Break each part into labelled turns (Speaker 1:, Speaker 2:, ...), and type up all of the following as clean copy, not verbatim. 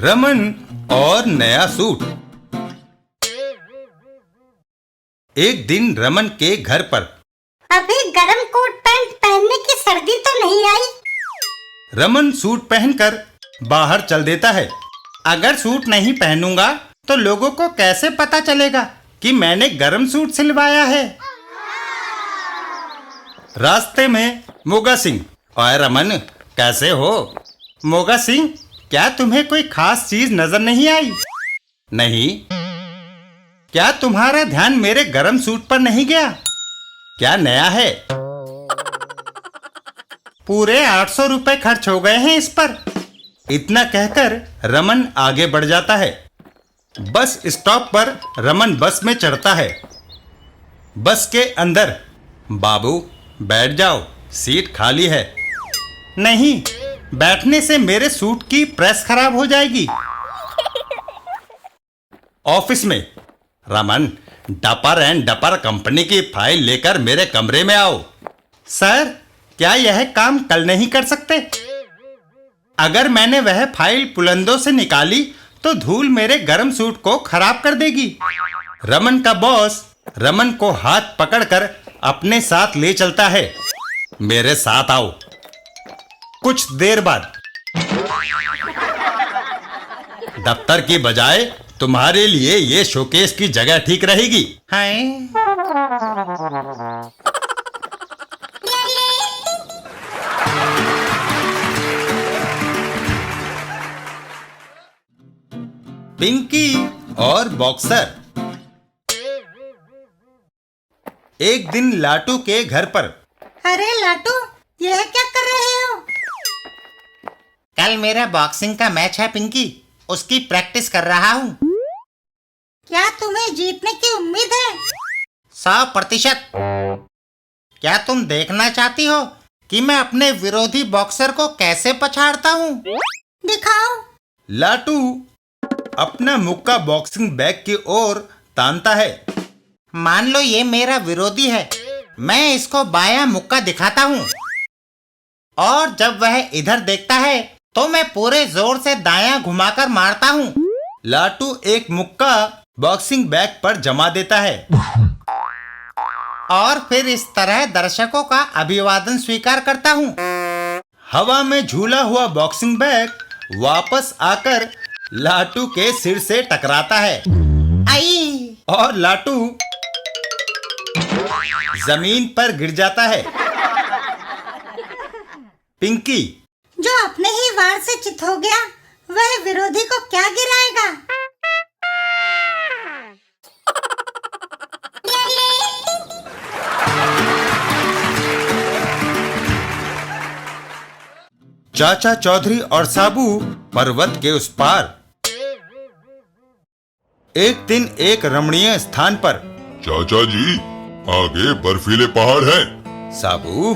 Speaker 1: रमन और नया सूट। एक दिन रमन के घर पर
Speaker 2: अभी गरम कोट पैंट पहनने की सर्दी तो नहीं आई।
Speaker 1: रमन सूट पहनकर बाहर चल देता है। अगर सूट नहीं पहनूंगा तो लोगों को कैसे पता चलेगा कि मैंने गरम सूट सिलवाया है। रास्ते में मोगा सिंह, और रमन कैसे हो? मोगा सिंह, क्या तुम्हें कोई खास चीज नजर नहीं आई? नहीं। क्या तुम्हारा ध्यान मेरे गरम सूट पर नहीं गया? क्या नया है? पूरे 800 रुपए खर्च हो गए हैं इस पर। इतना कहकर रमन आगे बढ़ जाता है। बस स्टॉप पर रमन बस में चढ़ता है। बस के अंदर, बाबू बैठ जाओ, सीट खाली है। नहीं, बैठने से मेरे सूट की प्रेस खराब हो जाएगी। ऑफिस में, Raman dumper and dumper company की फाइल लेकर मेरे कमरे में आओ। सर, क्या यह काम कल नहीं कर सकते? अगर मैंने वह फाइल बुलंदों से निकाली तो धूल मेरे गरम सूट को खराब कर देगी। रमन का बॉस रमन को हाथ पकड़कर अपने साथ ले चलता है। मेरे साथ आओ। कुछ देर बाद, दफ्तर की बजाय तुम्हारे लिए ये शोकेस की जगह ठीक रहेगी। हैं? पिंकी और बॉक्सर। एक दिन लाटू के घर पर।
Speaker 2: अरे लाटू, यह क्या कर रहे हो?
Speaker 3: कल मेरा बॉक्सिंग का मैच है पिंकी, उसकी प्रैक्टिस कर रहा हूँ।
Speaker 2: क्या तुम्हें जीतने की उम्मीद है?
Speaker 3: 100%। क्या तुम देखना चाहती हो कि मैं अपने विरोधी बॉक्सर को कैसे पछाड़ता हूँ?
Speaker 2: दिखाओ।
Speaker 1: लाटू अपना मुक्का बॉक्सिंग बैग की ओर तानता है।
Speaker 3: मान लो ये मेरा विरोधी है, मैं इसको बायां मुक्का दिखाता हूँ और जब वह इधर देखता है तो मैं पूरे जोर से दायां घुमाकर मारता हूँ।
Speaker 1: लाटू एक मुक्का बॉक्सिंग बैग पर जमा देता है
Speaker 3: और फिर इस तरह दर्शकों का अभिवादन स्वीकार करता हूँ।
Speaker 1: हवा में झूला हुआ बॉक्सिंग बैग वापस आकर लाटू के सिर से टकराता है।
Speaker 3: आई!
Speaker 1: और लाटू जमीन पर गिर जाता है। पिंकी,
Speaker 2: जो अपने ही वार से चित हो गया, वह विरोधी को क्या गिराएगा?
Speaker 1: चाचा चौधरी और साबू पर्वत के उस पार। एक दिन एक रमणीय स्थान पर।
Speaker 4: चाचा जी, आगे बर्फीले पहाड़ हैं।
Speaker 1: साबू,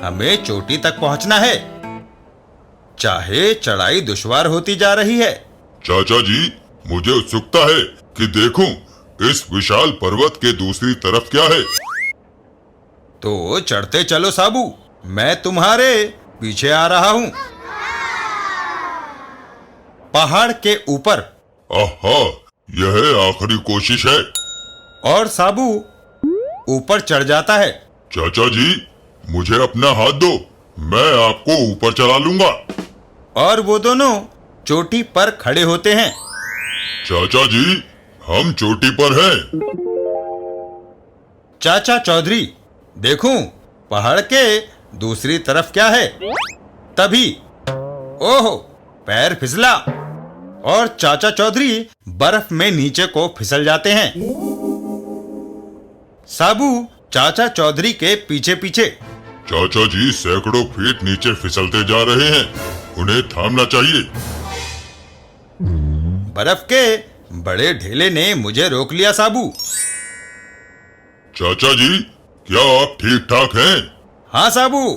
Speaker 1: हमें चोटी तक पहुंचना है, चाहे चढ़ाई दुश्वार होती जा रही है।
Speaker 4: चाचा जी, मुझे उत्सुकता है कि देखूं इस विशाल पर्वत के दूसरी तरफ क्या है।
Speaker 1: तो चढ़ते चलो साबू, मैं तुम्हारे पीछे आ रहा हूं। पहाड़ के ऊपर।
Speaker 4: आहा, यह आखिरी कोशिश है।
Speaker 1: और साबू ऊपर चढ़ जाता है।
Speaker 4: चाचा जी, मुझे अपना हाथ दो, मैं आपको ऊपर चला लूंगा।
Speaker 1: और वो दोनों चोटी पर खड़े होते हैं।
Speaker 4: चाचा जी, हम चोटी पर हैं।
Speaker 1: चाचा चौधरी, देखूं पहाड़ के दूसरी तरफ क्या है। तभी ओहो, पैर फिसला और चाचा चौधरी बर्फ में नीचे को फिसल जाते हैं। साबू चाचा चौधरी के पीछे पीछे।
Speaker 4: चाचा जी सैकड़ों फीट नीचे फिसलते जा रहे हैं, उन्हें थामना चाहिए।
Speaker 1: बर्फ के बड़े ढेले ने मुझे रोक लिया साबू।
Speaker 4: चाचा जी, क्या आप ठीक ठाक हैं?
Speaker 1: हाँ साबू,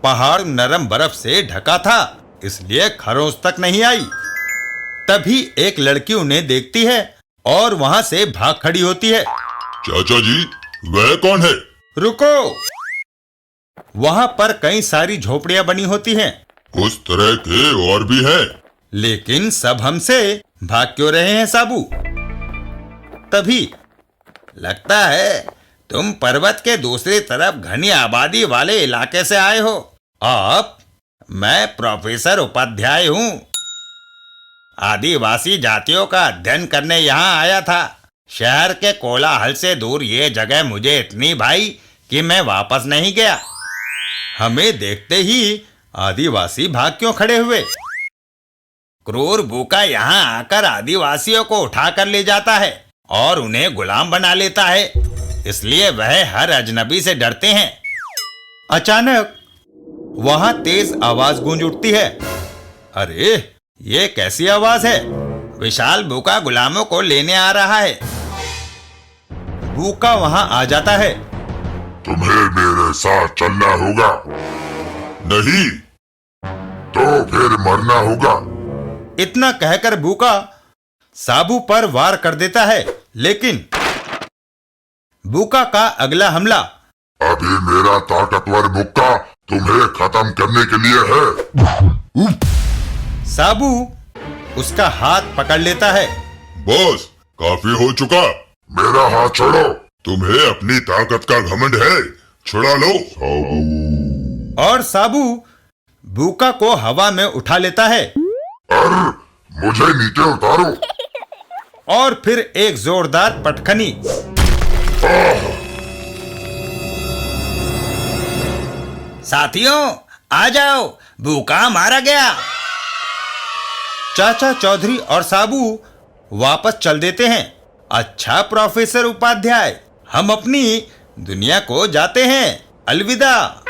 Speaker 1: पहाड़ नरम बर्फ से ढका था, इसलिए खरोंच तक नहीं आई। तभी एक लड़की उन्हें देखती है और वहां से भाग खड़ी होती है।
Speaker 4: चाचा जी, वह कौन है?
Speaker 1: रुको! वहां पर कई सारी झोपड़ियां बनी होती हैं।
Speaker 4: उस तरह के और भी हैं।
Speaker 1: लेकिन सब हमसे भाग क्यों रहे हैं साबू? तभी लगता है तुम पर्वत के दूसरी तरफ घनी आबादी वाले इलाके से आए हो। आप मैं प्रोफेसर उपाध्याय हूं। आदिवासी जातियों का अध्ययन करने यहाँ आया था। शहर के कोलाहल से दूर ये जगह मुझे इतनी भाई कि मैं वापस नहीं गया। हमें देखते ही आदिवासी भाग क्यों खड़े हुए? क्रूर भूखा यहाँ आकर आदिवासियों को उठाकर ले जाता है और उन्हें गुलाम बना लेता है, इसलिए वह हर अजनबी से डरते हैं। अचानक वहां तेज आवाज गूंज उठती है। अरे ये कैसी आवाज है? विशाल भूखा गुलामों को लेने आ रहा है। भूखा वहां आ जाता है।
Speaker 4: तुम्हें मेरे साथ चलना होगा, नहीं तो फिर मरना होगा।
Speaker 1: इतना कहकर भूखा साबू पर वार कर देता है, लेकिन भूखा का अगला हमला
Speaker 4: अभी मेरा ताकतवर मुक्का तुम्हें खत्म करने के लिए है।
Speaker 1: साबू उसका हाथ पकड़ लेता है।
Speaker 4: बॉस, काफी हो चुका, मेरा हाथ छोड़ो। तुम्हें अपनी ताकत का घमंड है, छुड़ा लो।
Speaker 1: और साबू भूखा को हवा में उठा लेता है।
Speaker 4: मुझे नीचे उतारो।
Speaker 1: और फिर एक जोरदार पटखनी। साथियों आ जाओ, भूखा मारा गया। चाचा चौधरी और साबू वापस चल देते हैं। अच्छा प्रोफेसर उपाध्याय, हम अपनी दुनिया को जाते हैं। अलविदा।